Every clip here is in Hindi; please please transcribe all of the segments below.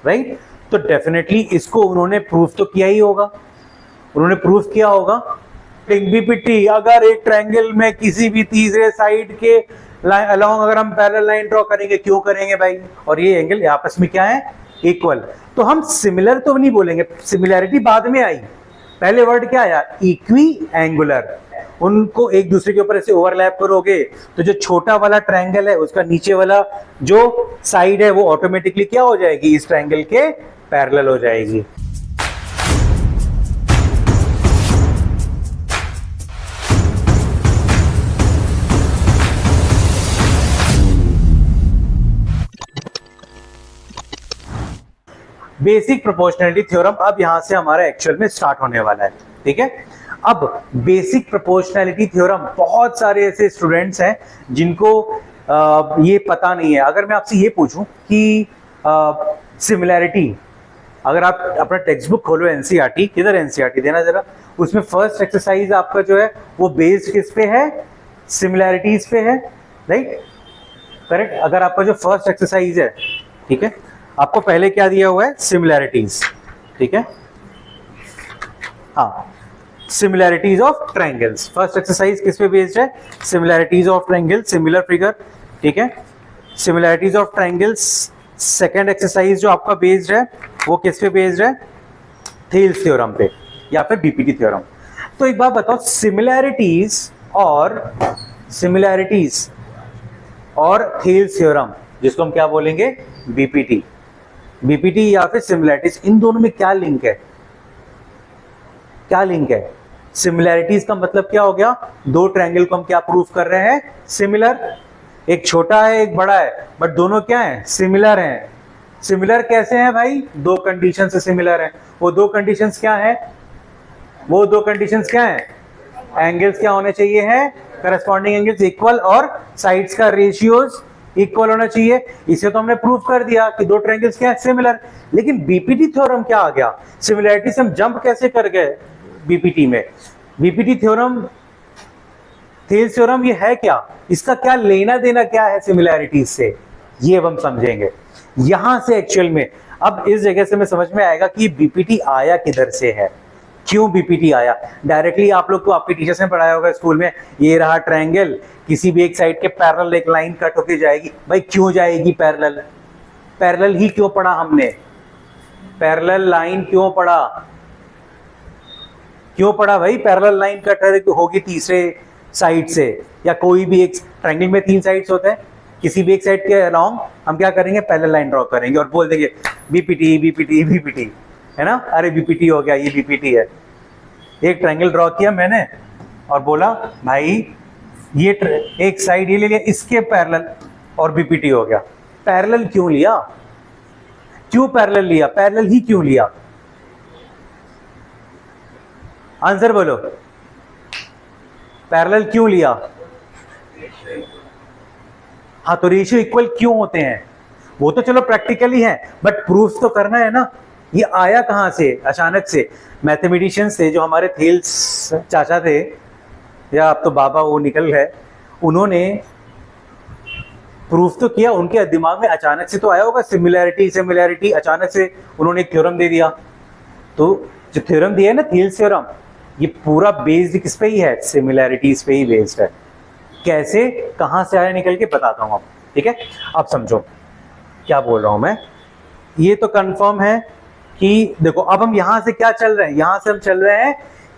राइट। तो डेफिनेटली इसको उन्होंने प्रूफ तो किया ही होगा, उन्होंने प्रूफ किया होगा। बीपीटी, अगर एक ट्रायंगल में किसी भी तीसरे साइड के अलोंग अगर हम पैरेलल लाइन ड्रॉ करेंगे, क्यों करेंगे भाई, और ये एंगल आपस में क्या है, इक्वल, तो हम सिमिलर तो नहीं बोलेंगे, सिमिलैरिटी बाद में आई, पहले वर्ड क्या आया, इक्वी एंगुलर। उनको एक दूसरे के ऊपर ऐसे ओवरलैप करोगे तो जो छोटा वाला ट्रायंगल है उसका नीचे वाला जो साइड है वो ऑटोमेटिकली क्या हो जाएगी, इस ट्रायंगल के पैरेलल हो जाएगी। बेसिक प्रोपोर्शनैलिटी थ्योरम अब यहां से हमारा एक्चुअल में स्टार्ट होने वाला है, ठीक है। अब बेसिक प्रोपोर्शनैलिटी थ्योरम, बहुत सारे ऐसे स्टूडेंट्स हैं जिनको ये पता नहीं है। अगर मैं आपसे ये पूछूं कि सिमिलैरिटी, अगर आप अपना टेक्स्ट बुक खोलो एनसीईआरटी, किधर एनसीईआरटी देना जरा, उसमें फर्स्ट एक्सरसाइज आपका जो है वो बेस्ड किस पे है, सिमिलैरिटीज पे है, राइट, करेक्ट। अगर आपका जो फर्स्ट एक्सरसाइज है, ठीक है, आपको पहले क्या दिया हुआ है, सिमिलैरिटीज, ठीक है, हाँ, similarities of triangles. First exercise किस पे बेस्ड है, similarities of triangle, similar figure, ठीक है, similarities of triangles. Second exercise जो आपका बेस्ड है वो किस पे बेस्ड है, थेल्स थ्योरम पे या फिर बीपीटी थ्योरम। तो एक बात बताओ, सिमिलैरिटीज और थेल्स थ्योरम, जिसको हम क्या बोलेंगे, बीपीटी, बीपीटी या फिर सिमिलैरिटीज, इन दोनों में क्या लिंक है, क्या लिंक है। सिमिलैरिटीज का मतलब क्या हो गया, दो ट्रायंगल को हम क्या प्रूफ कर रहे हैं, सिमिलर, एक छोटा है एक बड़ा है, बट दोनों क्या हैं, सिमिलर हैं। सिमिलर कैसे हैं भाई, दो कंडीशन से सिमिलर हैं। वो दो कंडीशंस क्या हैं, वो दो कंडीशंस क्या हैं, एंगल्स क्या होने चाहिए हैं, करस्पॉन्डिंग एंगल्स इक्वल, और साइड्स का रेशियोज इक्वल होना चाहिए। इसे तो हमने प्रूफ कर दिया कि दो ट्रायंगल्स क्या है, सिमिलर। लेकिन बीपीटी थ्योरम क्या आ गया, सिमिलैरिटी से हम जंप कैसे कर गए बीपीटी में। बीपीटी थ्योरम, थेल्स थ्योरम, ये है क्या, इसका क्या लेना देना क्या है सिमिलैरिटीज से, ये अब हम समझेंगे यहां से एक्चुअल में। अब इस जगह से हमें समझ में आएगा कि बीपीटी आया किधर से है, क्यों बीपीटी आया। डायरेक्टली आप लोग को आपके टीचर्स ने पढ़ाया होगा स्कूल में, ये रहा ट्रायंगल, किसी भी एक साइड के पैरेलल एक लाइन कट होके जाएगी। भाई क्यों जाएगी पैरेलल, पैरेलल ही क्यों पढ़ा हमने, पैरेलल लाइन क्यों पढ़ा, क्यों पढ़ा भाई, पैरेलल लाइन कट होगी तीसरे साइड से, या कोई भी एक ट्रायंगल में तीन साइड्स होते हैं, किसी भी एक साइड के अलोंग हम क्या करेंगे, पैरेलल लाइन ड्रॉ करेंगे और बोल देंगे बीपीटी बीपीटी बीपीटी, है ना, अरे बीपीटी हो गया, ये बीपीटी है। एक ट्रायंगल ड्रॉ किया मैंने और बोला भाई ये एक साइड ये ले लिया इसके पैरेलल और बीपीटी हो गया। पैरेलल क्यों लिया, क्यों पैरेलल लिया, पैरेलल ही क्यों लिया, आंसर बोलो, पैरेलल क्यों लिया। हाँ, तो रेशियो इक्वल क्यों होते हैं, वो तो चलो प्रैक्टिकली है, बट प्रूफ तो करना है ना। ये आया कहां से, अचानक से। मैथमेटिशियंस थे जो हमारे थेल्स चाचा थे, या अब तो बाबा वो निकल गए, उन्होंने प्रूफ तो किया, उनके दिमाग में अचानक से तो आया होगा सिमिलैरिटी, सिमिलैरिटी, अचानक से उन्होंने एक थ्योरम दे दिया। तो जो थ्योरम दिया है ना, थेल्स थ्योरम, ये पूरा बेस्ड किस पे ही है, सिमिलैरिटीज पे ही बेस्ड है। कैसे, कहां से आया निकल के बताता हूं आप, ठीक है। अब समझो क्या बोल रहा हूं मैं। ये तो कंफर्म है कि देखो अब हम यहां से क्या चल रहे हैं, यहां से हम चल रहे हैं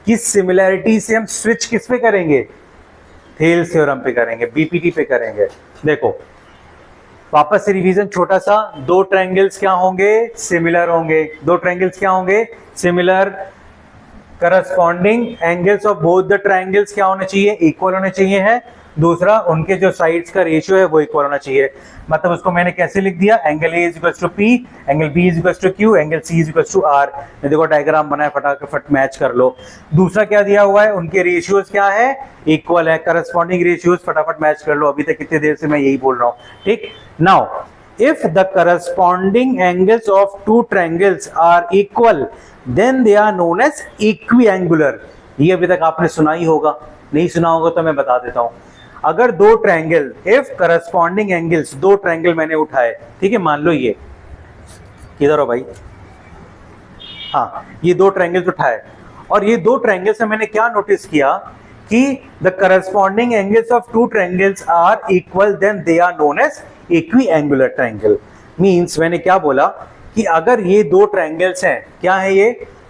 कि सिमिलैरिटी से हम स्विच किस पे करेंगे, थेल्स थ्योरम पे करेंगे, बीपीटी पे करेंगे। देखो वापस से रिवीजन छोटा सा, दो ट्रायंगल्स क्या होंगे, सिमिलर होंगे, दो ट्रायंगल्स क्या होंगे, similar, corresponding angles of both the triangles क्या होने चाहिए, इक्वल होने चाहिए है। दूसरा, उनके जो साइड्स का रेशियो है वो इक्वल होना चाहिए। मतलब उसको मैंने कैसे लिख दिया, angle A is equals to P, angle B is equals to Q, angle C is equals to R. देखो डायग्राम बनाया, फटाफट मैच कर लो। दूसरा क्या दिया हुआ है, उनके रेशियोज क्या है, इक्वल है, करस्पॉन्डिंग रेशियोज, फटाफट मैच कर लो। अभी तक कितनी देर से मैं यही बोल रहा हूँ, ठीक। Now if the corresponding angles of two triangles are equal then they are known as equiangular। ये अभी तक आपने सुना ही होगा, नहीं सुना होगा तो मैं बता देता हूं। अगर दो ट्रायंगल, if corresponding angles, दो ट्रायंगल मैंने उठाए, ठीक है, मान लो ये इधर हो भाई, हाँ ये दो ट्रायंगल्स उठाए, और ये दो ट्रायंगल्स से मैंने क्या नोटिस किया कि the corresponding angles of two triangles are equal, then they are known as equiangular triangle. Means मैंने क्या बोला कि अगर ये दो ट्रायंगल्स हैं, क्या है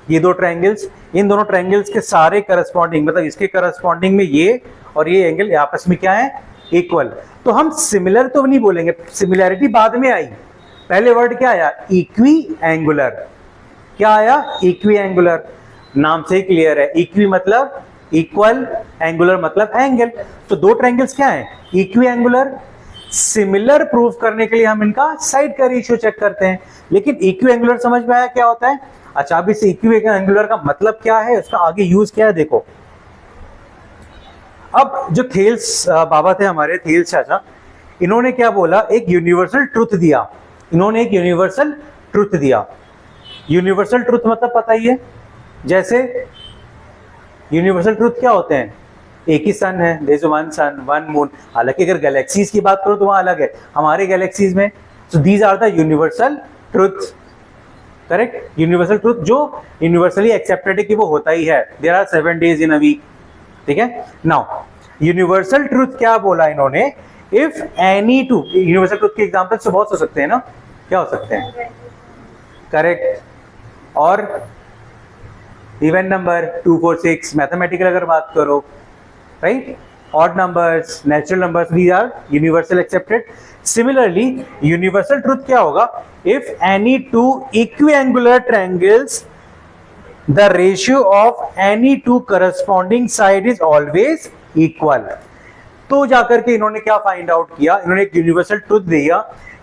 ये दो ट्रायंगल्स, इन दोनों ट्रायंगल्स के सारे करस्पॉन्डिंग, मतलब इसके करस्पॉन्डिंग में ये और ये एंगल आपस में क्या है, इक्वल, तो हम सिमिलर तो नहीं बोलेंगे, सिमिलैरिटी बाद में आई, पहले वर्ड क्या आया, इक्विएंगुलर। क्या आया, इक्विएंगुलर, नाम से ही क्लियर है, इक्वी मतलब इक्वल, एंगुलर मतलब एंगल, तो दो ट्रायंगल्स क्या है, इक्विएंगुलर। सिमिलर प्रूफ करने के लिए हम इनका साइड का रेशियो चेक करते हैं, लेकिन इक्विएंगुलर समझ में आया क्या होता है। अच्छा, अभी से इक्विएंगुलर का मतलब क्या है, उसका आगे यूज क्या है देखो। अब जो थेल्स बाबा थे हमारे, थेल्स चाचा, इन्होंने क्या बोला, एक यूनिवर्सल ट्रुथ दिया, इन्होंने एक यूनिवर्सल ट्रुथ दिया। यूनिवर्सल ट्रुथ मतलब पता ही है, जैसे यूनिवर्सल ट्रुथ क्या होते हैं, एक ही सन है, there is one sun one moon. हालांकि अगर गैलेक्सीज की बात करो तो वहां अलग है, हमारे गैलेक्सीज में, so these are the universal truth, correct. Universal truth जो यूनिवर्सली एक्सेप्टेड है कि वो होता ही है, there are 7 days in a week, ठीक है। नाउ यूनिवर्सल ट्रुथ क्या बोला इन्होंने, if any two, universal truth के एग्जांपल्स तो बहुत हो सकते हैं ना, क्या हो सकते हैं, करेक्ट, और इवन नंबर 2 4 6, मैथमेटिकल अगर बात करो, right, odd numbers, natural numbers, these are universal accepted. Similarly universal truth क्या होगा, if any two equiangular triangles the ratio of any two corresponding side is always equal. तो जाकर के इन्होंने क्या फाइंड आउट किया, इन्होंने एक यूनिवर्सल ट्रुथ दिया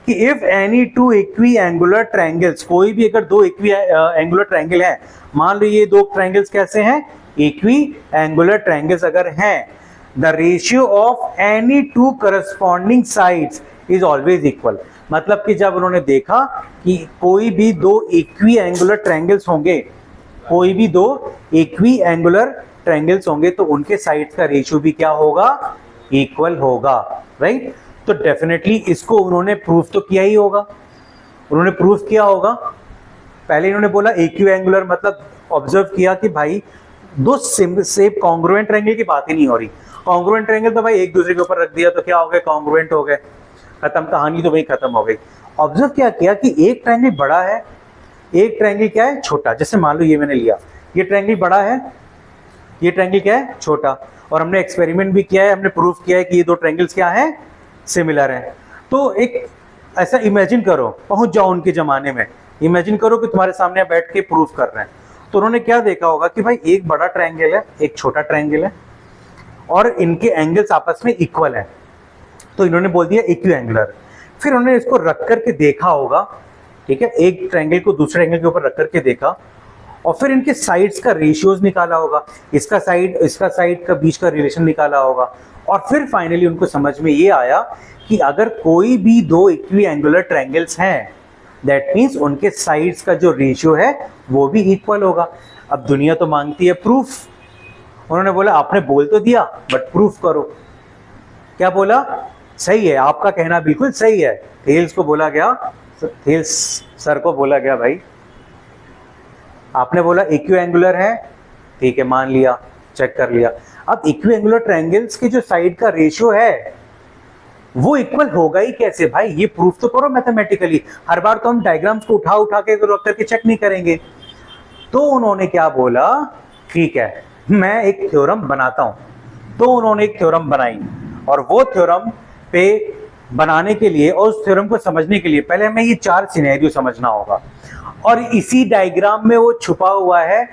कि if any two equiangular triangles, कोई भी अगर दो इक्विएंगुलर ट्रायंगल है, मान लो ये दो ट्रायंगल्स कैसे हैं, इक्विएंगुलर ट्रायंगल्स अगर हैं, the ratio of any two corresponding sides is always equal. मतलब कि जब उन्होंने देखा कि कोई भी दो इक्विएंगुलर ट्रायंगल्स होंगे, कोई भी दो इक्विएंगुलर ट्रायंगल्स होंगे, तो उनके साइड्स का रेशियो भी क्या होगा, इक्वल होगा, राइट। तो डेफिनेटली इसको उन्होंने प्रूफ तो किया ही होगा, उन्होंने प्रूफ किया होगा। पहले इन्होंने बोला इक्विएंगुलर, मतलब ऑब्जर्व किया कि भाई दो सेम कॉन्ग्रुएंट ट्रायंगल की बात ही नहीं हो रही। कॉन्ग्रुएंट ट्रायंगल तो भाई एक दूसरे के ऊपर रख दिया तो क्या हो गए, कॉन्ग्रुएंट हो गए, खत्म, कहानी तो वही खत्म हो गई। ऑब्जर्व क्या किया कि एक ट्रायंगल बड़ा है, एक ट्रायंगल क्या है, छोटा। जैसे मान लो ये मैंने लिया, ये ट्रायंगल बड़ा है, ये ट्रायंगल क्या है, छोटा, और हमने एक्सपेरिमेंट भी किया है, हमने प्रूफ किया है कि ये दो ट्रायंगल्स क्या है, सिमिलर है। तो एक ऐसा इमेजिन करो, पहुंच जाओ उनके जमाने में, इमेजिन करो कि तुम्हारे सामने बैठ के प्रूफ कर रहे हैं, तो उन्होंने क्या देखा होगा कि भाई एक बड़ा ट्रायंगल है, एक छोटा ट्रायंगल है, और इनके एंगल्स आपस में इक्वल है, तो इन्होंने बोल दिया इक्विएंगुलर। फिर उन्होंने इसको रख करके देखा होगा, ठीक है, एक ट्रायंगल को दूसरे एंगल के ऊपर रख करके देखा, और फिर इनके साइड्स का रेशियोज निकाला होगा, इसका साइड का बीच का रिलेशन निकाला होगा, और फिर फाइनली उनको समझ में ये आया कि अगर कोई भी दो इक्विएंगुलर ट्रायंगल्स हैं, दैट मीन्स उनके साइड्स का जो रेशियो है वो भी इक्वल होगा। अब दुनिया तो मांगती है प्रूफ, उन्होंने बोला आपने बोल तो दिया बट प्रूफ करो। क्या बोला, सही है, आपका कहना बिल्कुल सही है। थेल्स को बोला गया, थेल्स सर को बोला गया, भाई आपने बोला इक्विएंगुलर है, ठीक है, मान लिया, चेक कर लिया। अब इक्विएंगुलर ट्रायंगल्स के जो साइड का रेशियो है वो इक्वल होगा ही कैसे भाई, ये प्रूफ तो करो मैथमेटिकली। हर बार तो हम डायग्राम्स को उठा उठा के रख करके चेक नहीं करेंगे। तो उन्होंने क्या बोला, ठीक है मैं एक थ्योरम बनाता हूं। तो उन्होंने एक थ्योरम बनाई, और वो थ्योरम पे बनाने के लिए और उस थ्योरम को समझने के लिए पहले हमें ये 4 सिनेरियो समझना होगा, और इसी डायग्राम में वो छुपा हुआ है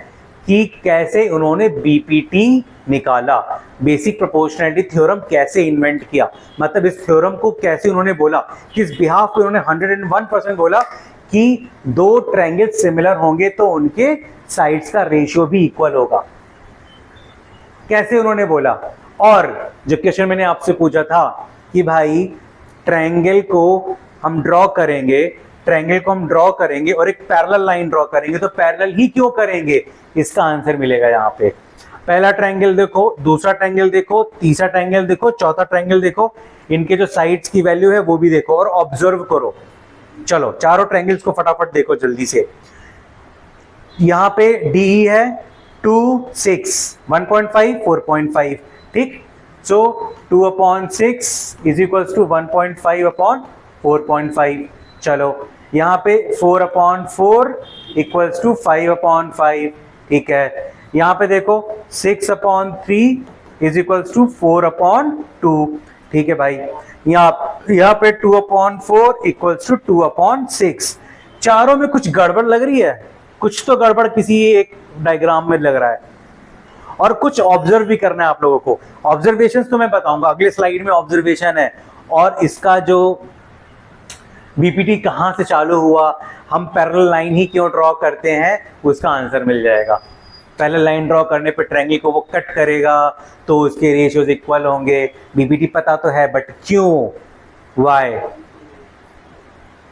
कि कैसे उन्होंने बीपीटी निकाला, बेसिक प्रोपोर्शनैलिटी थ्योरम कैसे इन्वेंट किया, मतलब इस थ्योरम को कैसे उन्होंने बोला, किस बिहाफ पे उन्होंने 101% बोला कि दो ट्रायंगल सिमिलर होंगे तो उनके साइड्स का रेशियो भी इक्वल होगा, कैसे उन्होंने बोला। और जो क्वेश्चन मैंने आपसे पूछा था कि भाई ट्रायंगल को हम ड्रॉ करेंगे, ट्रायंगल को हम ड्रॉ करेंगे और एक पैरेलल लाइन ड्रॉ करेंगे, तो पैरेलल ही क्यों करेंगे, इसका आंसर मिलेगा यहाँ पे। पहला ट्रायंगल देखो, दूसरा ट्रायंगल देखो, तीसरा ट्रायंगल देखो, चौथा ट्रायंगल देखो, इनके जो साइड्स की वैल्यू है वो भी देखो, और ऑब्जर्व करो चलो चारों ट्रायंगल्स को फटाफट देखो जल्दी से। यहां पे DE है 2 6 1.5 4.5, ठीक। सो 2/6 इज इक्वल्स टू 1.5/4.5। चलो यहाँ पे 4/4 इक्वल्स टू 5/5, ठीक है। यहाँ पे देखो 6/3 इज इक्वल्स टू 4/2, ठीक है भाई। यहाँ पे 2/4 इक्वल्स टू 2/6। चारों में कुछ गड़बड़ लग रही है, कुछ तो गड़बड़ किसी एक डायग्राम में लग रहा है, और कुछ ऑब्जर्व भी करना है आप लोगों को। ऑब्जर्वेशंस तो मैं बताऊंगा अगले स्लाइड में, ऑब्जर्वेशन है। और इसका जो बीपीटी कहां से चालू हुआ, हम पैरेलल लाइन ही क्यों ड्रॉ करते हैं, उसका आंसर मिल जाएगा। पैरेलल लाइन ड्रॉ करने पे ट्रायंगल को वो कट करेगा तो उसके रेशियोज इक्वल होंगे। बीपीटी पता तो है, बट क्यों, व्हाई,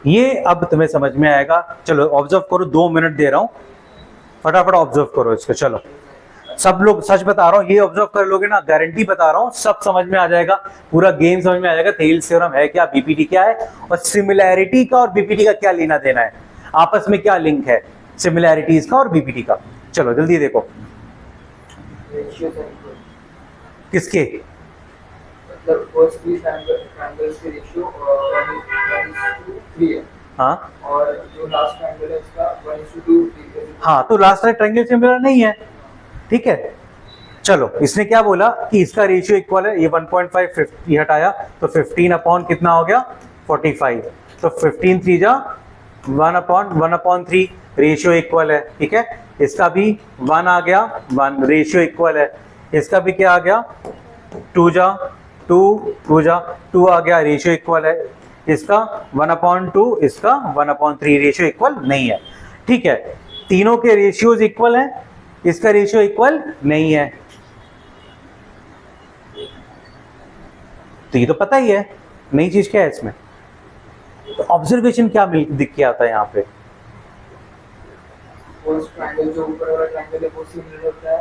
ये अब तुम्हें समझ में आएगा। चलो ऑब्जर्व करो, 2 मिनट दे रहा हूं, फटाफट ऑब्जर्व करो इसको। चलो सब लोग, सच बता रहा हूं, ये ऑब्जर्व कर लोगे ना, गारंटी बता रहा हूं, सब समझ में आ जाएगा, पूरा गेम समझ में आ जाएगा। थेल्स थ्योरम है क्या, बीपीटी क्या है, और सिमिलैरिटी का और बीपीटी का क्या लेना देना है, आपस में क्या लिंक है सिमिलैरिटीज का और बीपीटी का। चलो जल्दी देखो। किसके, हाँ और जो लास्ट ट्रायंगल है उसका 1:2 हाँ, तो लास्ट ट्रायंगल सिमिलर नहीं है, ठीक है। चलो इसने क्या बोला कि इसका रेशियो इक्वल है, ये 1.5 ये हटाया तो 15 अपॉन कितना हो गया 45, तो 15 3 जा 1/1/3 रेशियो इक्वल है, ठीक है। इसका भी 1 आ गया 1 रेशियो इक्वल है, इसका भी क्या आ गया 2 जा 2 2 जा 2 आ गया रेशियो इक्वल है। इसका 1/2 इसका 1/3 रेशियो इक्वल नहीं है, ठीक है। तीनों के रेशियोज इक्वल हैं, इसका रेशियो इक्वल नहीं है, तो ये तो पता ही है। नई चीज क्या है इसमें, तो ऑब्जर्वेशन क्या दिख के आता है यहाँ पे, फर्स्ट ट्रायंगल जो ऊपर वाला ट्रायंगल है वो सिमिलर होता है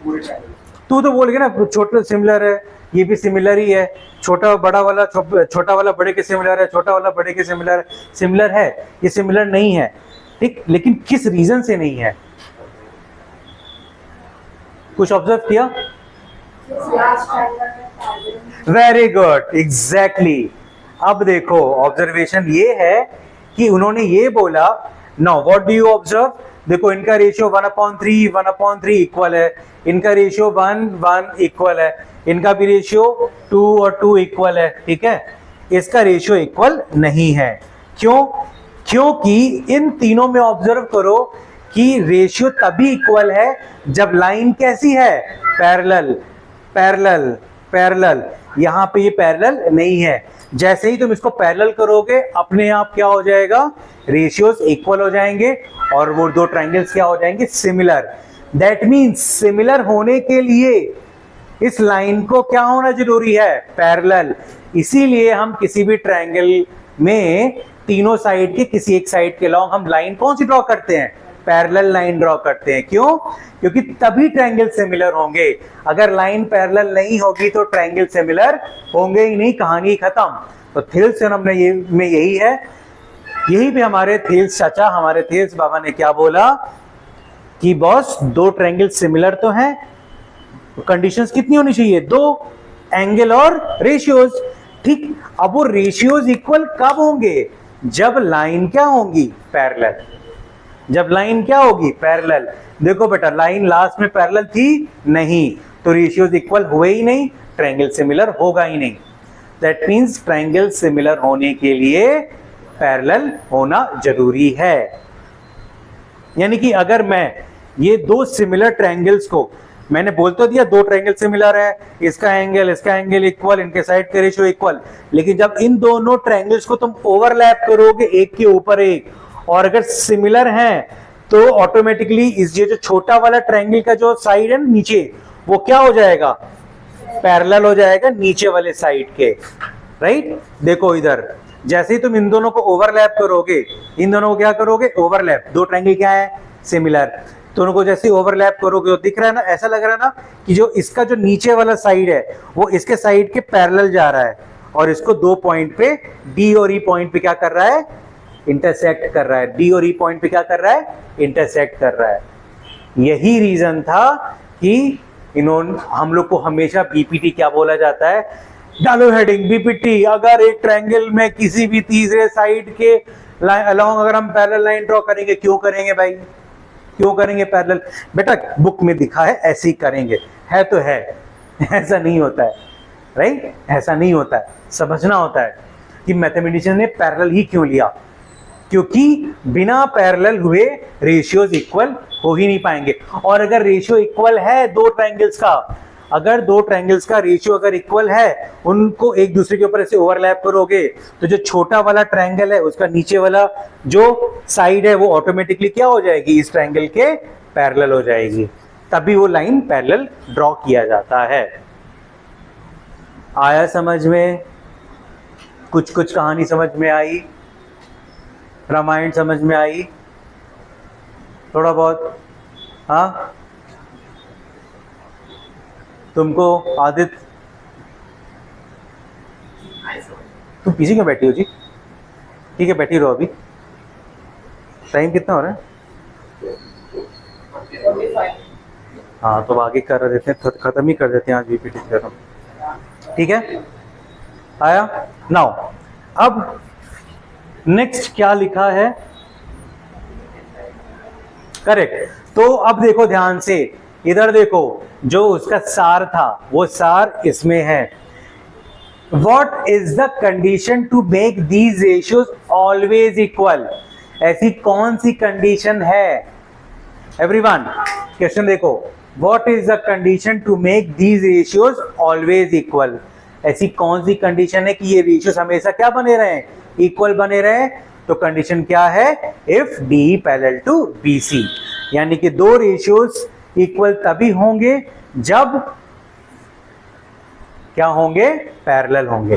पूरे ट्रायंगल। तू तो बोल गया ना छोटा सिमिलर है, ये भी सिमिलर ही है, छोटा बड़ा वाला छोटा वाला बड़े के सिमिलर है, छोटा वाला बड़े के सिमिलर है, ये सिमिलर नहीं है, ठीक। लेकिन किस रीजन से नहीं है, कुछ ऑब्जर्व किया, वेरी गुड, एग्जैक्टली। अब देखो ऑब्जर्वेशन ये है कि उन्होंने ये बोला, now what do you observe, देखो इनका रेशियो 1/3 इक्वल है, इनका रेशियो 1 इक्वल है, इनका भी रेशियो 2 और 2 इक्वल है, ठीक है। इसका रेशियो इक्वल नहीं है, क्यों, क्योंकि इन तीनों में ऑब्जर्व करो कि रेशियो तभी इक्वल है जब लाइन कैसी है, पैरेलल पैरेलल पैरेलल। यहां पे ये पैरेलल नहीं है, जैसे ही तुम इसको पैरेलल करोगे अपने आप क्या हो जाएगा, रेशियोज इक्वल हो जाएंगे और वो दो ट्रायंगल्स क्या हो जाएंगे, सिमिलर। दैट मींस सिमिलर होने के लिए इस लाइन को क्या होना जरूरी है, पैरेलल। इसीलिए हम किसी भी ट्रायंगल में तीनों साइड के किसी एक साइड के लॉन्ग हम लाइन कौन सी ड्रॉ करते हैं, पैरेलल लाइन ड्रॉ करते हैं। क्यों, क्योंकि तभी ट्रायंगल सिमिलर होंगे। अगर लाइन पैरेलल नहीं होगी तो ट्रायंगल सिमिलर होंगे ही नहीं, कहानी खत्म। तो थेल्स थ्योरम में यही है, यही पे हमारे थेल्स चाचा, हमारे थेल्स बाबा ने क्या बोला कि बॉस दो ट्रायंगल सिमिलर तो हैं, कंडीशंस कितनी होनी चाहिए, दो, एंगल और रेशियोज, ठीक। अब वो रेशियोज इक्वल कब होंगे, जब लाइन क्या होगी, पैरेलल। जब लाइन क्या होगी, पैरेलल। देखो बेटा लाइन लास्ट में पैरेलल थी नहीं, तो रेशियोज इक्वल हुए ही नहीं, ट्रायंगल सिमिलर होगा ही नहीं। दैट मींस ट्रायंगल सिमिलर होने के लिए पैरेलल होना जरूरी है। यानी कि अगर मैं ये दो सिमिलर ट्रायंगल्स को, मैंने बोल तो दिया दो ट्रायंगल सिमिलर है, इसका एंगल इक्वल, इनके साइड का रेशियो इक्वल, लेकिन जब इन दोनों ट्रायंगल्स को तुम ओवरलैप करोगे एक के ऊपर एक, और अगर सिमिलर हैं तो ऑटोमेटिकली इस ये जो छोटा वाला ट्रायंगल का जो साइड है नीचे, वो क्या हो जाएगा, पैरेलल हो जाएगा नीचे वाले साइड के, राइट। देखो इधर जैसे ही तुम इन दोनों को ओवरलैप करोगे, इन दोनों को क्या करोगे, ओवरलैप, दो ट्रायंगल क्या है, सिमिलर, दोनों को जैसे ओवरलैप करोगे तो दिख रहा है ना, ऐसा लग रहा है ना कि जो इसका जो नीचे वाला साइड है वो इसके साइड के पैरेलल जा रहा है, और इसको दो पॉइंट पे, डी और ई पॉइंट पे क्या कर रहा है, इंटरसेक्ट कर रहा है, डी और ई पॉइंट पे क्या कर रहा है, इंटरसेक्ट कर रहा है। यही रीजन था कि इन्होंने हम लोग को हमेशा बीपीटी क्या बोला जाता है, डालो हेडिंग बीपीटी, अगर एक ट्रायंगल में किसी भी तीसरे साइड के अलोंग अगर हम पैरेलल लाइन ड्रॉ करेंगे, क्यों करेंगे भाई, क्यों करेंगे पैरेलल, बेटा बुक में लिखा है ऐसे ही करेंगे, है तो है, ऐसा नहीं होता है, राइट, ऐसा नहीं होता है, समझना होता है कि मैथमेटिशियन ने पैरेलल ही क्यों लिया, क्योंकि बिना पैरेलल हुए रेशियोज इक्वल हो ही नहीं पाएंगे। और अगर रेशियो इक्वल है दो ट्रायंगल्स का, अगर दो ट्रायंगल्स का रेशियो अगर इक्वल है, उनको एक दूसरे के ऊपर ऐसे ओवरलैप करोगे तो जो छोटा वाला ट्रायंगल है उसका नीचे वाला जो साइड है वो ऑटोमेटिकली क्या हो जाएगी, इस ट्रायंगल के पैरेलल हो जाएगी, तभी वो लाइन पैरेलल ड्रॉ किया जाता है। आया समझ में, कुछ कुछ कहानी समझ में आई, रामायण समझ में आई थोड़ा बहुत, हाँ तुमको आदित्य, तुम पीछे क्यों बैठी हो जी, ठीक है बैठी रहो, अभी टाइम कितना हो रहा है, हाँ तो आगे कर देते हैं, खत्म ही कर देते हैं आज बीपीटी थ्योरम, ठीक है। आया नाउ, अब नेक्स्ट क्या लिखा है, करेक्ट, तो अब देखो ध्यान से, इधर देखो, जो उसका सार था वो सार इसमें है, What is the condition to make these ratios always equal? ऐसी कौन सी कंडीशन है, एवरीवन क्वेश्चन देखो, What is the condition to make these ratios always equal? ऐसी कौन सी कंडीशन है कि ये रेशियोज हमेशा क्या बने रहे, इक्वल बने रहे, तो कंडीशन क्या है, if D parallel to BC, यानी कि दो रेशियोज इक्वल तभी होंगे जब क्या होंगे, पैरेलल होंगे,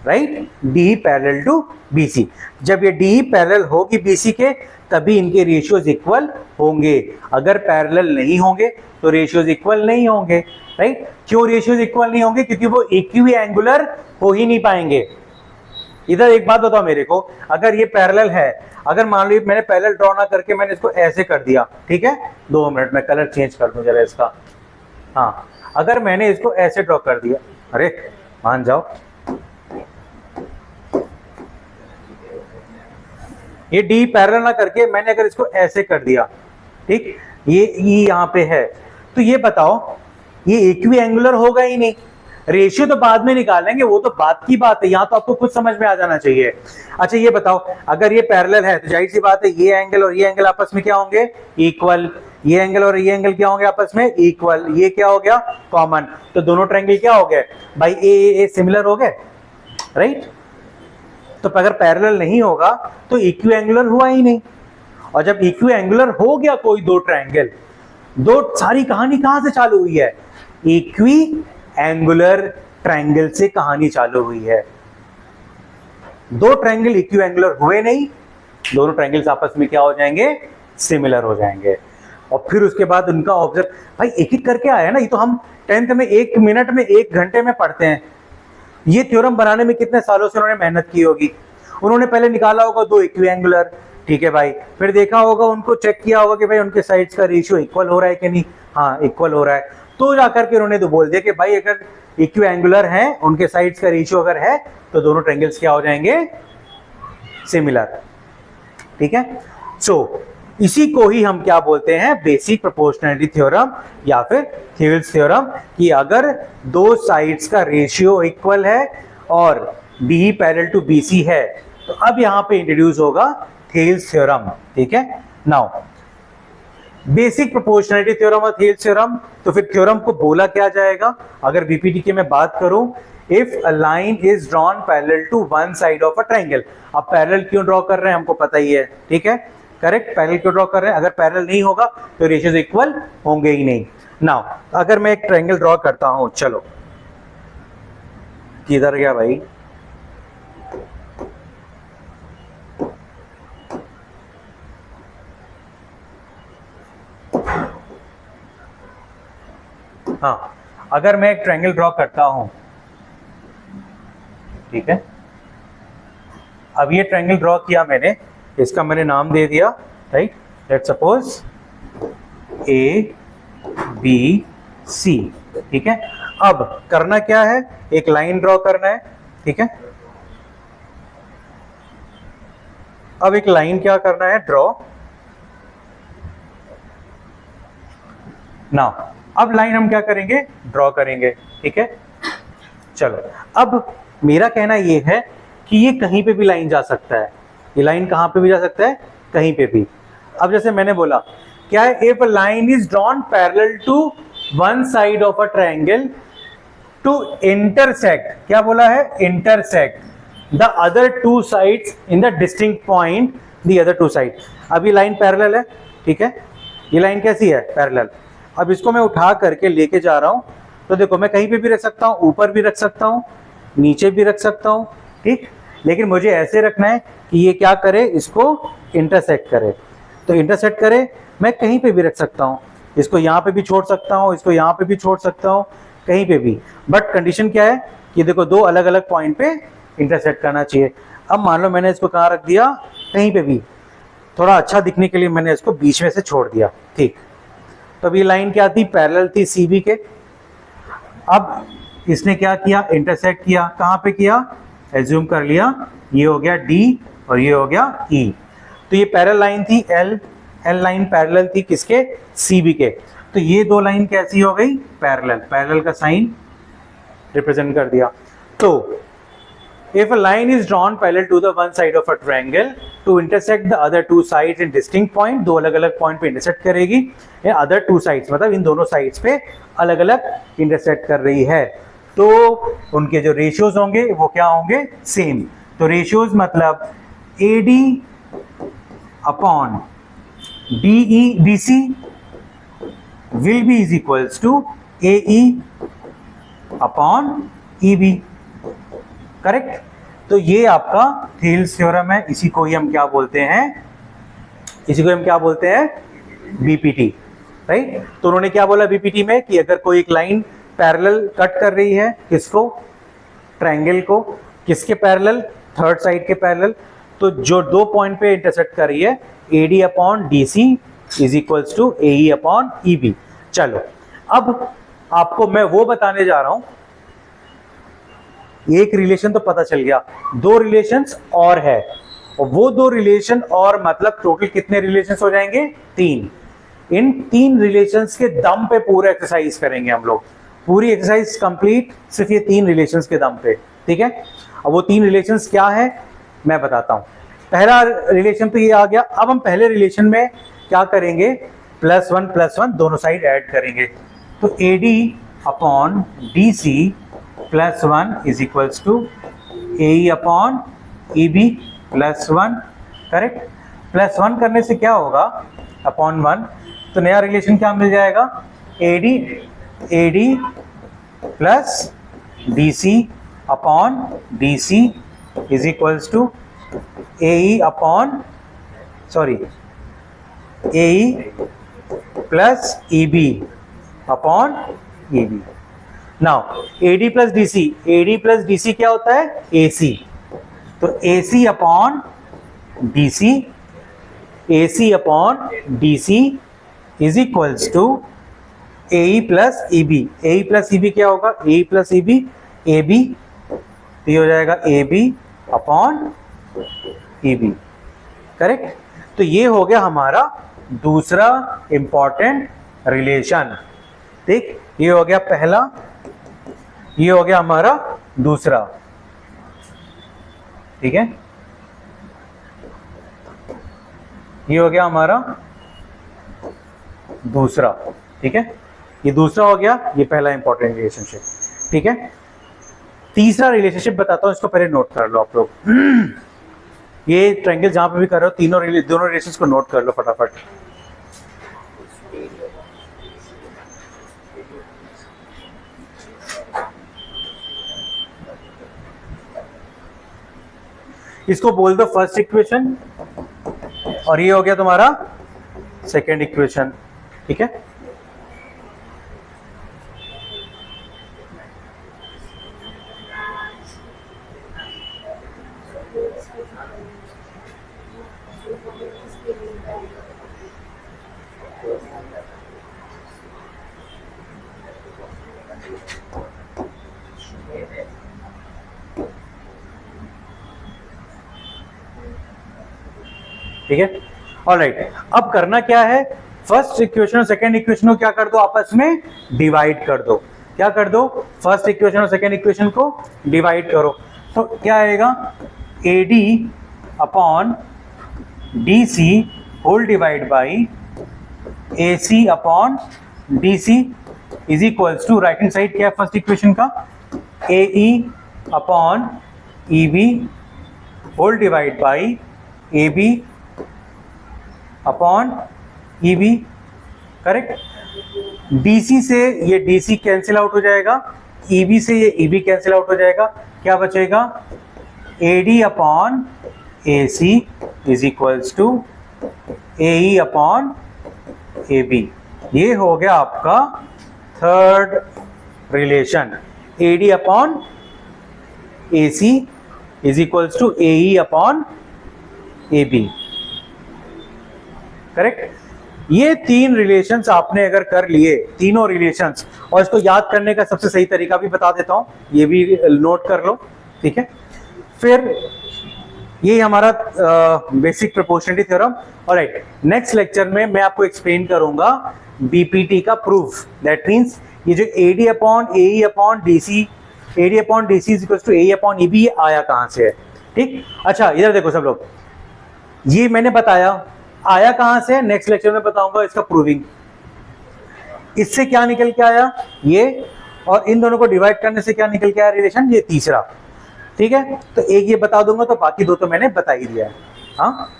right, D parallel to BC, जब ये डी पैरेलल होगी बीसी के तभी इनके रेशियोज इक्वल होंगे, अगर पैरेलल नहीं होंगे तो रेशियोज इक्वल नहीं होंगे, राइट। क्यों रेशियोज इक्वल नहीं होंगे, क्योंकि वो इक्विएंगुलर हो ही नहीं पाएंगे। इधर एक बात बताओ मेरे को, अगर ये पैरेलल है, अगर मान लो मैंने पैरेलल ड्रॉ ना करके मैंने इसको ऐसे कर दिया, ठीक है, 2 मिनट में कलर चेंज कर दूं जरा इसका, हाँ, अगर मैंने इसको ऐसे ड्रॉ कर दिया, अरे मान जाओ, ये डी पैरेलल ना करके मैंने अगर इसको ऐसे कर दिया, ठीक, ये यहाँ पे है, तो ये बताओ ये इक्विएंगुलर होगा ही नहीं, रेशियो तो बाद में निकालेंगे, वो तो बात की बात है, यहाँ तो आपको कुछ समझ में आ जाना चाहिए। अच्छा ये बताओ, अगर ये पैरेलल है तो जाहिर सी बात है ये एंगल और ये एंगल आपस में क्या होंगे, इक्वल, ये एंगल और ये एंगल क्या होंगे आपस में, इक्वल, ये क्या हो गया, कॉमन, तो दोनों ट्रायंगल क्या हो गए भाई, ए सिमिलर हो गए, राइट। तो अगर पैरेलल नहीं होगा तो इक्विएंगुलर हुआ ही नहीं, और जब इक्विएंगुलर हो गया कोई दो ट्रायंगल, दो सारी कहानी कहां से चालू हुई है, इक्विएंगुलर ट्रायंगल से कहानी चालू हुई है। दो ट्रायंगल इक्विएंगुलर हुए नहीं, दोनों ट्रायंगल्स आपस में क्या हो जाएंगे, सिमिलर हो जाएंगे, और फिर उसके बाद उनका ऑब्जेक्ट, भाई एक एक करके आया ना, ये तो हम 10th में 1 मिनट में 1 घंटे में पढ़ते हैं, ये थ्योरम बनाने में कितने सालों से उन्होंने मेहनत की होगी, उन्होंने पहले निकाला होगा दो इक्विएंगुलर, ठीक है भाई, फिर देखा होगा, उनको चेक किया होगा कि भाई उनके साइड्स का रेशियो इक्वल हो रहा है कि नहीं, हाँ इक्वल हो रहा है, तो जाकर के उन्होंने तो बोल दिया कि भाई अगर इक्विएंगुलर हैं, उनके साइड्स का रेशियो अगर है तो दोनों ट्रायंगल्स क्या हो जाएंगे, सिमिलर, ठीक है। सो इसी को ही हम क्या बोलते हैं, बेसिक प्रोपोर्शनैलिटी थ्योरम या फिर थेल्स थ्योरम, कि अगर दो साइड्स का रेशियो इक्वल है और डी पैरेलल टू बीसी है, तो अब यहां पे इंट्रोड्यूस होगा थेल्स थ्योरम, ठीक है। नाउ बेसिक प्रोपोर्शनैलिटी थ्योरम और थेल्स थ्योरम, तो फिर थ्योरम को बोला क्या जाएगा, अगर बीपीटी की मैं बात करूं, if a line is drawn parallel to one side of a triangle, अब पैरेलल क्यों ड्रॉ कर रहे हैं हमको पता ही है, ठीक है, करेक्ट, पैरेलल क्यों ड्रॉ कर रहे हैं, अगर पैरेलल नहीं होगा तो रेशियोज इक्वल होंगे ही नहीं। नाउ अगर मैं एक ट्रायंगल ड्रॉ करता हूं, चलो किधर गया भाई, हाँ, अगर मैं एक ट्रायंगल ड्रॉ करता हूं, ठीक है, अब ये ट्रायंगल ड्रॉ किया मैंने, इसका मैंने नाम दे दिया, right, let's suppose A B C, ठीक है। अब करना क्या है, एक लाइन ड्रॉ करना है, ठीक है। अब एक लाइन क्या करना है, ड्रॉ ना। अब लाइन हम क्या करेंगे, ड्रॉ करेंगे, ठीक है। चलो, अब मेरा कहना ये है कि ये कहीं पे भी लाइन जा सकता है, ये लाइन कहां पे भी जा सकता है, कहीं पे भी। अब जैसे मैंने बोला, क्या है, if a line is drawn parallel to one side of a triangle to intersect, क्या बोला है, intersect the other two sides in the distinct point the other two side. अब ये लाइन पैरेलल है, ठीक है, ये लाइन कैसी है, पैरेलल। अब इसको मैं उठा करके लेके जा रहा हूं, तो देखो मैं कहीं पे भी रख सकता हूं, ऊपर भी रख सकता हूं, नीचे भी रख सकता हूं, ठीक, लेकिन मुझे ऐसे रखना है कि ये क्या करे, इसको इंटरसेक्ट करे। तो इंटरसेक्ट करे, मैं कहीं पे भी रख सकता हूं, इसको यहाँ पे भी छोड़ सकता हूं, इसको यहाँ पे भी छोड़ सकता हूं, कहीं पे भी, बट कंडीशन क्या है कि देखो दो अलग अलग पॉइंट पे इंटरसेक्ट करना चाहिए। अब मान लो मैंने इसको कहाँ रख दिया, कहीं पे भी, थोड़ा अच्छा दिखने के लिए मैंने इसको बीच में से छोड़ दिया, ठीक। तो अब ये लाइन क्या थी, पैरेलल थी सी बी के। अब इसने क्या किया, इंटरसेक्ट किया, कहाँ पे किया, एज्यूम कर लिया, ये हो गया डी और ये हो गया ई। तो ये पैरेलल लाइन थी एल, एल लाइन पैरेलल थी किसके, सी बी के। तो ये दो लाइन कैसी हो गई, पैरेलल, पैरेलल का साइन रिप्रेजेंट कर दिया। तो if a line is drawn parallel to the one side of a triangle to intersect the other two sides in distinct point, दो अलग अलग पॉइंट पे इंटरसेक्ट करेगी, अदर टू साइड्स मतलब इन दोनों साइड्स पे अलग अलग इंटरसेक्ट कर रही है, तो उनके जो रेशियोज होंगे वो क्या होंगे, सेम। तो रेशियोज मतलब AD upon DE BC will be is equals to AE upon EB, correct. तो ये आपका थेल्स थ्योरम है, इसी को ही हम क्या बोलते हैं, इसी को हम क्या बोलते हैं, बीपीटी, राइट। तो उन्होंने क्या बोला बीपीटी में कि अगर कोई एक लाइन पैरेलल कट कर रही है, किसको, ट्रायंगल को, किसके पैरेलल, थर्ड साइड के पैरेलल, तो जो दो पॉइंट पे इंटरसेक्ट कर रही है, AD upon DC is equals to AE upon EB। चलो, अब आपको मैं वो बताने जा रहा हूं, एक रिलेशन तो पता चल गया, दो रिलेशंस और है, और वो दो रिलेशन और मतलब टोटल कितने रिलेशंस हो जाएंगे, तीन। इन तीन रिलेशंस के दम पे पूरा एक्सरसाइज करेंगे हम लोग, पूरी एक्सरसाइज कंप्लीट सिर्फ ये तीन रिलेशंस के दम पे, ठीक है। अब वो तीन रिलेशंस क्या है मैं बताता हूं। पहला रिलेशन तो ये आ गया। अब हम पहले रिलेशन में क्या करेंगे, +1 दोनों साइड ऐड करेंगे, तो AD upon DC +1 is equals to AE upon EB +1, correct. +1 करने से क्या होगा, अपॉन 1, तो नया रिलेशन क्या मिल जाएगा, AD plus DC upon DC is equals to AE upon AE plus EB upon EB। Now AD plus DC क्या होता है, AC, तो AC upon DC is equals to AE plus EB क्या होगा, AE प्लस EB AB, तो ये हो जाएगा AB अपॉन EB, करेक्ट। तो ये हो गया हमारा दूसरा इंपॉर्टेंट रिलेशन, ठीक। ये हो गया पहला, ये हो गया हमारा दूसरा, ठीक है। ये हो गया हमारा दूसरा, ठीक है। ये दूसरा हो गया, ये पहला इंपॉर्टेंट रिलेशनशिप, ठीक है। तीसरा रिलेशनशिप बताता हूं, इसको पहले नोट कर लो आप लोग। ये ट्रायंगल जहां पे भी कर रहे हो, दोनों रिलेशंस को नोट कर लो फटाफट। इसको बोल दो फर्स्ट इक्वेशन, और ये हो गया तुम्हारा सेकेंड इक्वेशन, ठीक है। ठीक है, ऑलराइट। अब करना क्या है, फर्स्ट इक्वेशन और सेकंड इक्वेशन को क्या कर दो, आपस में डिवाइड कर दो। क्या कर दो, फर्स्ट इक्वेशन और सेकंड इक्वेशन को डिवाइड करो। तो क्या आएगा, AD upon DC whole divide by AC upon DC is equals to, right hand side क्या है फर्स्ट इक्वेशन का, AE upon EB whole divide by AB upon EB, correct. DC से ये DC कैंसिल आउट हो जाएगा, EB से ये EB कैंसिल आउट हो जाएगा, क्या बचेगा, AD upon AC is equals to AE upon AB। ये हो गया आपका third relation, AD upon AC is equals to AE upon AB, correct. ये तीन रिलेशंस आपने अगर कर लिए, तीनों रिलेशंस, और इसको याद करने का सबसे सही तरीका भी बता देता हूं, ये भी नोट कर लो, ठीक है। फिर ये हमारा basic proportionality theorem. Alright, next lecture में मैं आपको एक्सप्लेन करूंगा बीपीटी का प्रूफ। दैट मींस ये जो AD upon AE upon DC, AD upon DC is equal to AE upon EB, ये आया कहां से है, ठीक। अच्छा इधर देखो सब लोग, ये मैंने बताया आया कहां से, नेक्स्ट लेक्चर में बताऊंगा इसका प्रूविंग। इससे क्या निकल के आया ये, और इन दोनों को डिवाइड करने से क्या निकल के आया रिलेशन, ये तीसरा, ठीक है। तो एक ये बता दूंगा, तो बाकी दो तो मैंने बता ही दिया है। हाँ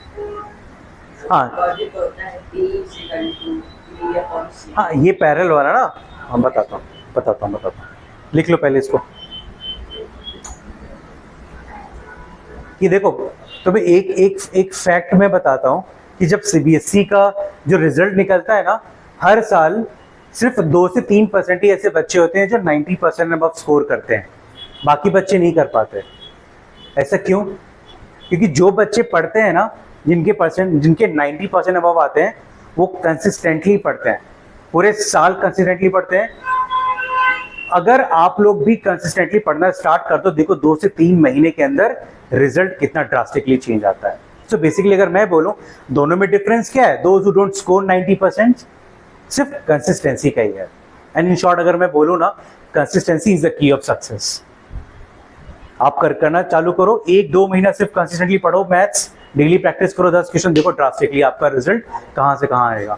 हाँ, ये पैरेलल वाला ना, हम बताता हूँ, लिख लो पहले इसको। कि देखो तुम्हें एक फैक्ट मैं बताता हूँ कि जब CBSE का जो रिजल्ट निकलता है ना, हर साल सिर्फ 2 से 3% ही ऐसे बच्चे होते हैं जो 90% अबव स्कोर करते हैं, बाकी बच्चे नहीं कर पाते। ऐसा क्यों? क्योंकि जो बच्चे पढ़ते हैं ना, जिनके 90% अबव आते हैं, वो कंसिस्टेंटली पढ़ते हैं, पूरे साल कंसिस्टेंटली पढ़ते हैं। अगर आप लोग भी कंसिस्टेंटली पढ़ना स्टार्ट कर दो, देखो 2 से 3 महीने के अंदर रिजल्ट कितना ड्रास्टिकली चेंज आता है। सो बेसिकली अगर मैं बोलूं, दोनों में डिफरेंस क्या है, दोज हु डोंट स्कोर 90% सिर्फ कंसिस्टेंसी का ही है। एंड इन शॉर्ट अगर मैं बोलूं ना, consistency is the key of success. आप करना चालू करो, 1-2 महीना सिर्फ कंसिस्टेंटली पढ़ो मैथ्स, डेली प्रैक्टिस करो 10 क्वेश्चन, देखो ड्रास्टिकली आपका रिजल्ट कहां से कहां आएगा।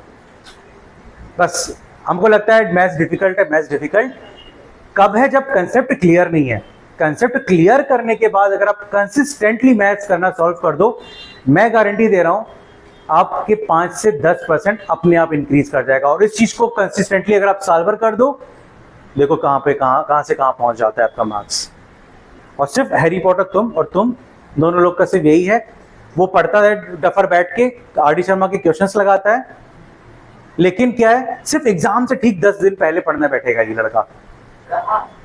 बस हमको लगता है मैथ्स डिफिकल्ट है, मैथ्स डिफिकल्ट कब है, जब कंसेप्ट क्लियर नहीं है। कंसेप्ट क्लियर करने के बाद अगर आप कंसिस्टेंटली मैथ्स करना सॉल्व कर दो, मैं गारंटी दे रहा हूं आपके 5 से 10% अपने आप इंक्रीज कर जाएगा। और इस चीज को कंसिस्टेंटली अगर आप साल भर कर दो, देखो कहां से कहां पहुंच जाता है आपका मार्क्स। और सिर्फ हैरी पॉटर तुम दोनों लोग का सिर्फ यही है, वो पढ़ता है डफर बैठ के, RD शर्मा के क्वेश्चंस लगाता है, लेकिन क्या है, सिर्फ एग्जाम से ठीक 10 दिन पहले पढ़ने बैठेगा ये लड़का।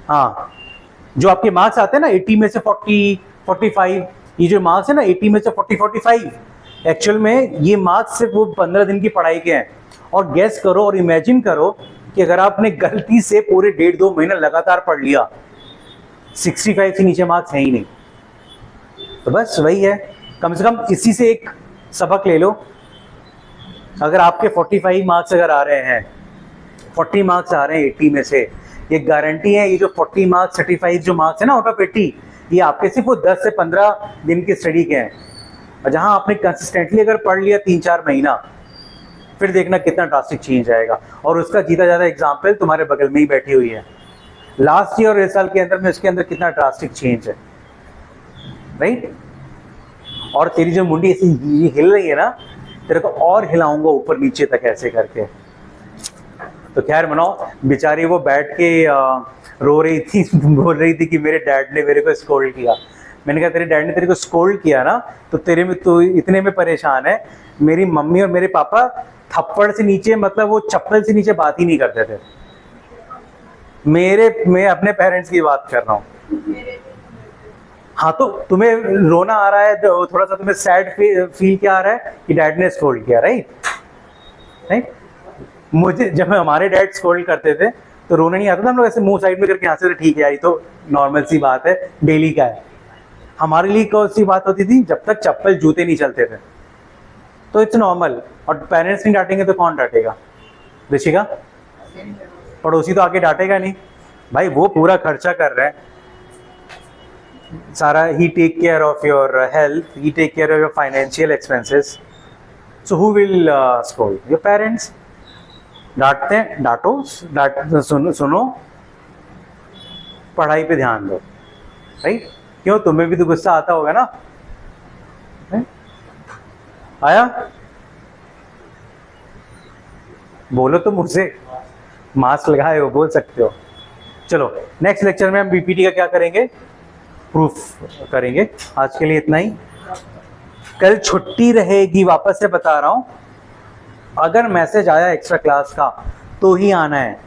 हाँ, जो आपके मार्क्स आते हैं ना 80 में से 40, 45, ये जो मार्क्स है ना 80 में से 40, 45, एक्चुअल में ये मार्क्स सिर्फ वो 15 दिन की पढ़ाई के हैं। और गेस करो और इमेजिन करो कि अगर आपने गलती से पूरे 1.5-2 महीने लगातार पढ़ लिया, 65 से नीचे मार्क्स है ही नहीं। तो बस वही है, कम से कम इसी से एक सबक ले लो। अगर आपके 45 मार्क्स अगर आ रहे हैं, 40 मार्क्स आ रहे हैं 80 में से, ये गारंटी है ये जो 40 मार्क्स 35 जो मार्क्स है ना आउट ऑफ 80, ये आपके सिर्फ वो 10 से 15 दिन की स्टडी के हैं। और जहां आपने कंसिस्टेंटली अगर पढ़ लिया 3-4 महीना, फिर देखना कितना ड्रास्टिक चेंज आएगा। और उसका जीता जाता एग्जाम्पल तुम्हारे बगल में ही बैठी हुई है, लास्ट ईयर और इस साल के अंदर में उसके अंदर कितना ड्रास्टिक चेंज है, राइट। और तेरी जो मुंडी ऐसी हिल रही है ना, तेरे को और हिलाऊंगा ऊपर नीचे तक ऐसे करके। तो खैर मनाओ, बेचारी वो बैठ के रो रही थी, बोल रही थी कि मेरे डैड ने मेरे को स्कोल्ड किया। मैंने कहा तेरे डैड ने तेरे को स्कोल्ड किया ना, तो तेरे में तो इतने में परेशान है। मेरी मम्मी और मेरे पापा थप्पड़ से नीचे, मतलब वो चप्पल से नीचे बात ही नहीं करते थे। मैं अपने पेरेंट्स की बात कर रहा हूँ। हाँ, तो तुम्हें रोना आ रहा है, थोड़ा सा तुम्हें सैड फील क्या आ रहा है कि डैड ने स्कोल्ड किया, राइट। मुझे जब हमारे डैड स्कोल्ड करते थे तो रोना नहीं आता था, हम लोग ऐसे मुंह साइड में करके हंसते थे, ठीक है यार ये तो नॉर्मल सी बात है, डेली का है। हमारे लिए कौन सी बात होती थी, जब तक चप्पल जूते नहीं चलते थे, तो इट्स नॉर्मल। और पेरेंट्स नहीं डांटेंगे तो कौन डांटेगा? ऋषिका, पड़ोसी तो आके डांटेगा नहीं भाई, वो पूरा खर्चा कर रहा है सारा, he take care of your health, he take care of your financial expenses, so who will scold? Your parents. डांटते हैं, डांटो, सुनो, पढ़ाई पे ध्यान दो, राइट? क्यों, तुम्हें भी तो गुस्सा आता होगा ना? आया? बोलो तो मुझसे, मास्क लगाए हो, बोल सकते हो। चलो नेक्स्ट लेक्चर में हम बीपीटी का क्या करेंगे, प्रूफ करेंगे। आज के लिए इतना ही। कल छुट्टी रहेगी, वापस से बता रहा हूं, अगर मैसेज आया एक्स्ट्रा क्लास का तो ही आना है।